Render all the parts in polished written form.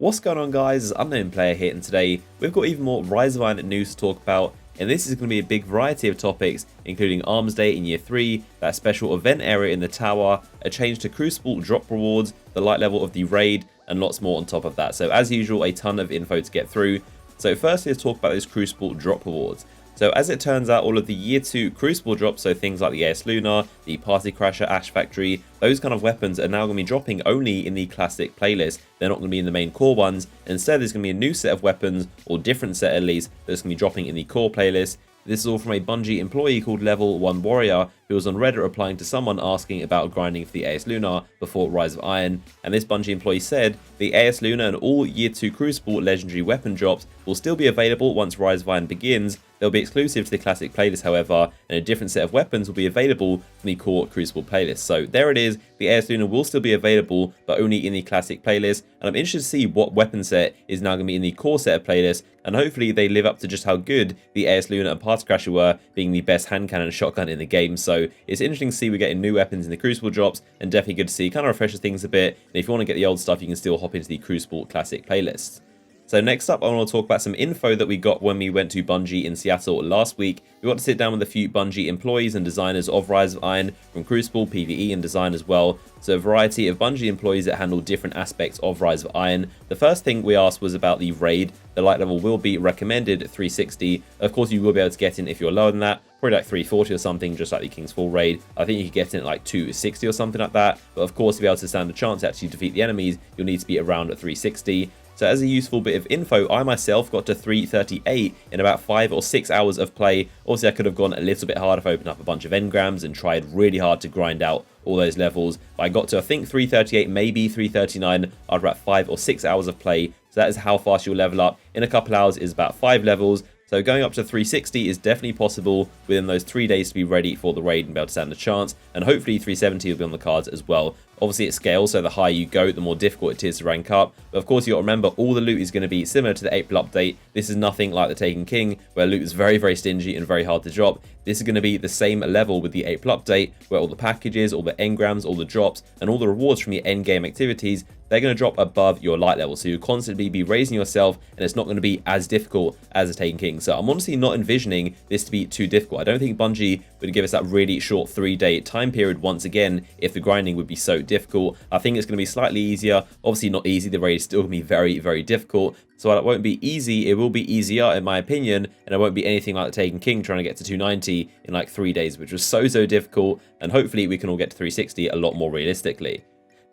What's going on, guys? It's Unknown Player here, and today we've got even more Rise of Iron news to talk about, and this is going to be a big variety of topics, including Armsday in Year 3, that special event area in the tower, a change to Crucible drop rewards, the light level of the raid, and lots more on top of that. So as usual, a ton of info to get through. So firstly, let's talk about those Crucible drop rewards. So as it turns out, all of the Year 2 Crucible drops, so things like the AS Lunar, the Party Crasher, Ash Factory, those kind of weapons are now going to be dropping only in the Classic playlist. They're not going to be in the main core ones. Instead, there's going to be a new set of weapons, or different set at least, that's going to be dropping in the core playlist. This is all from a Bungie employee called Level 1 Warrior, who was on Reddit replying to someone asking about grinding for the AS Lunar before Rise of Iron, and this Bungie employee said, the AS Lunar and all Year 2 Crucible legendary weapon drops will still be available once Rise of Iron begins. They'll be exclusive to the Classic playlist, however, and a different set of weapons will be available from the core Crucible playlist. So there it is, the AS Lunar will still be available, but only in the Classic playlist, and I'm interested to see what weapon set is now going to be in the core set of playlist, and hopefully they live up to just how good the AS Lunar and Party Crasher were, being the best hand cannon shotgun in the game. So it's interesting to see we're getting new weapons in the Crucible drops, and definitely good to see, kind of refreshes things a bit, and if you want to get the old stuff, you can still hop into the Crucible Classic playlist. So next up, I want to talk about some info that we got when we went to Bungie in Seattle last week. We got to sit down with a few Bungie employees and designers of Rise of Iron, from Crucible, PvE, and design as well. So a variety of Bungie employees that handle different aspects of Rise of Iron. The first thing we asked was about the raid. The light level will be recommended 360. Of course, you will be able to get in if you're lower than that. Probably like 340 or something, just like the King's Fall raid. I think you could get in at like 260 or something like that. But of course, to be able to stand a chance to actually defeat the enemies, you'll need to be around at 360. So as a useful bit of info, I myself got to 338 in about 5 or 6 hours of play. Obviously, I could have gone a little bit harder if I opened up a bunch of engrams and tried really hard to grind out all those levels. But I got to, I think, 338, maybe 339 after about 5 or 6 hours of play. So that is how fast you'll level up. In a couple hours is about 5 levels. So going up to 360 is definitely possible within those 3 days to be ready for the raid and be able to stand a chance. And hopefully 370 will be on the cards as well. Obviously it scales, so the higher you go, the more difficult it is to rank up. But of course you got to remember, all the loot is going to be similar to the April update. This is nothing like the Taken King, where loot is very, very stingy and very hard to drop. This is going to be the same level with the April update, where all the packages, all the engrams, all the drops, and all the rewards from your end game activities, they're going to drop above your light level. So you'll constantly be raising yourself, and it's not going to be as difficult as the Taken King. So I'm honestly not envisioning this to be too difficult. I don't think Bungie would give us that really short 3-day time period once again if the grinding would be so difficult. I think it's going to be slightly easier. Obviously not easy, the raid is still going to be very, very difficult. So while it won't be easy, it will be easier in my opinion, and it won't be anything like the Taken King trying to get to 290 in like 3 days, which was so difficult, and hopefully we can all get to 360 a lot more realistically.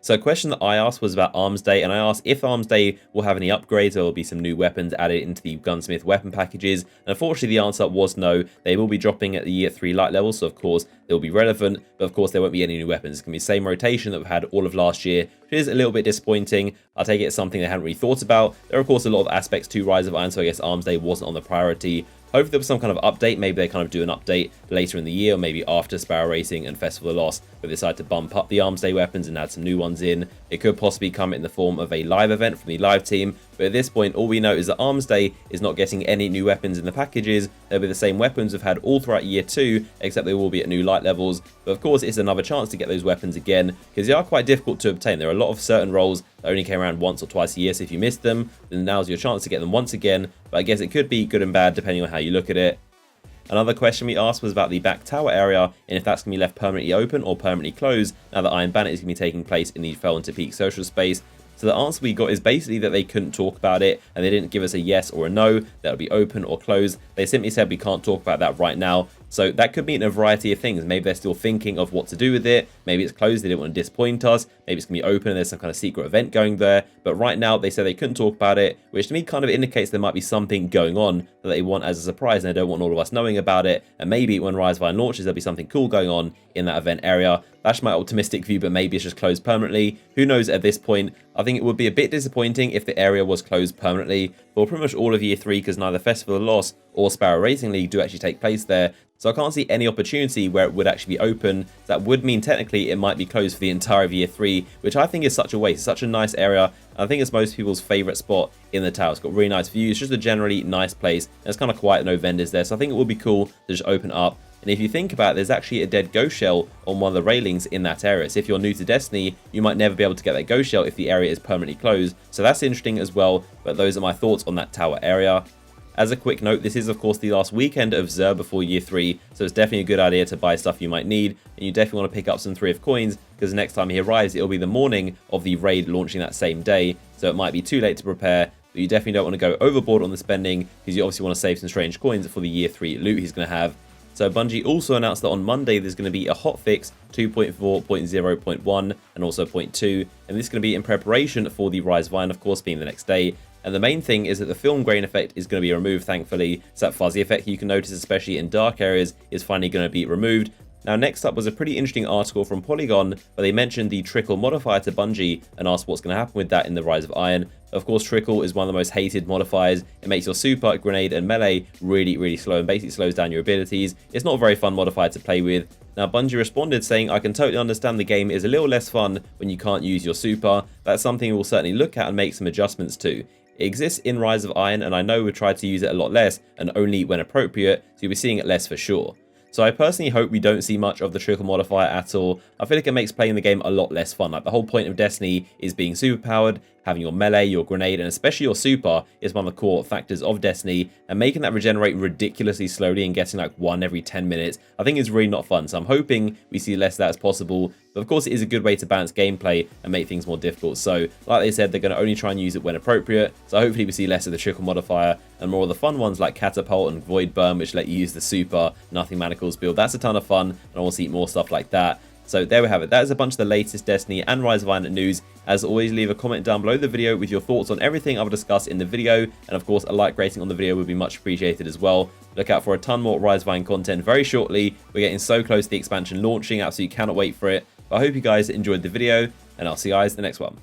So a question that I asked was about Armsday, and I asked if Armsday will have any upgrades, or there will be some new weapons added into the Gunsmith weapon packages, and unfortunately the answer was no. They will be dropping at the Year 3 light level, so of course they'll be relevant, but of course there won't be any new weapons. It's going to be the same rotation that we've had all of last year, which is a little bit disappointing. I'll take it as something they hadn't really thought about. There are of course a lot of aspects to Rise of Iron, so I guess Armsday wasn't on the priority. Hopefully there was some kind of update. Maybe they kind of do an update later in the year, or maybe after Sparrow Racing and Festival of the Lost, where they decide to bump up the Armsday weapons and add some new ones in. It could possibly come in the form of a live event from the live team, but at this point all we know is that Armsday is not getting any new weapons in the packages. They'll be the same weapons we've had all throughout Year 2, except they will be at new light levels. But of course it's another chance to get those weapons again, because they are quite difficult to obtain. There are a lot of certain roles that only came around once or twice a year, so if you missed them, then now's your chance to get them once again. But I guess it could be good and bad depending on how you look at it. Another question we asked was about the back tower area, and if that's going to be left permanently open or permanently closed now that Iron Banner is going to be taking place in the Fell into Peak social space. So the answer we got is basically that they couldn't talk about it, and they didn't give us a yes or a no, that would be open or closed. They simply said we can't talk about that right now. So that could mean a variety of things. Maybe they're still thinking of what to do with it. Maybe it's closed, they didn't want to disappoint us. Maybe it's going to be open and there's some kind of secret event going there. But right now they said they couldn't talk about it, which to me kind of indicates there might be something going on that they want as a surprise, and they don't want all of us knowing about it. And maybe when Rise of Iron launches, there'll be something cool going on in that event area. That's my optimistic view, but maybe it's just closed permanently. Who knows at this point? I think it would be a bit disappointing if the area was closed permanently for pretty much all of Year 3, because neither Festival of the Lost or Sparrow Racing League do actually take place there. So I can't see any opportunity where it would actually be open. That would mean technically it might be closed for the entire of Year 3, which I think is such a waste. It's such a nice area. I think it's most people's favourite spot in the tower. It's got really nice views, just a generally nice place. And it's kind of quiet, no vendors there. So I think it would be cool to just open up And if you think about it, there's actually a dead ghost shell on one of the railings in that area. So if you're new to Destiny, you might never be able to get that ghost shell if the area is permanently closed. So that's interesting as well, but those are my thoughts on that tower area. As a quick note, this is of course the last weekend of Xur before year 3, so it's definitely a good idea to buy stuff you might need, and you definitely want to pick up some 3 of coins, because the next time he arrives, it'll be the morning of the raid launching that same day, so it might be too late to prepare, but you definitely don't want to go overboard on the spending, because you obviously want to save some strange coins for the year 3 loot he's going to have. So Bungie also announced that on Monday there's going to be a hotfix 2.4.0.1 and also 0.2, and this is going to be in preparation for the Rise of Iron, of course, being the next day. And the main thing is that the film grain effect is going to be removed, thankfully. So that fuzzy effect you can notice, especially in dark areas, is finally going to be removed. Now, next up was a pretty interesting article from Polygon, where they mentioned the Trickle modifier to Bungie and asked what's going to happen with that in the Rise of Iron. Of course, Trickle is one of the most hated modifiers. It makes your super, grenade, and melee really slow and basically slows down your abilities. It's not a very fun modifier to play with. Now, Bungie responded saying, I can totally understand the game is a little less fun when you can't use your super. That's something we'll certainly look at and make some adjustments to. It exists in Rise of Iron, and I know we've tried to use it a lot less and only when appropriate, so you'll be seeing it less for sure. So I personally hope we don't see much of the Trickle modifier at all. I feel like it makes playing the game a lot less fun. Like, the whole point of Destiny is being superpowered, having your melee, your grenade, and especially your super is one of the core factors of Destiny, and making that regenerate ridiculously slowly and getting like 1 every 10 minutes, I think is really not fun. So I'm hoping we see less of that as possible. But of course, it is a good way to balance gameplay and make things more difficult. So like they said, they're going to only try and use it when appropriate. So hopefully we see less of the Trickle modifier and more of the fun ones like Catapult and Void Burn, which let you use the super Nothing Manacles build. That's a ton of fun, and I want to see more stuff like that. So there we have it. That is a bunch of the latest Destiny and Rise of Iron news. As always, leave a comment down below the video with your thoughts on everything I've discussed in the video. And of course, a like rating on the video would be much appreciated as well. Look out for a ton more Rise of Iron content very shortly. We're getting so close to the expansion launching. Absolutely cannot wait for it. But I hope you guys enjoyed the video, and I'll see you guys in the next one.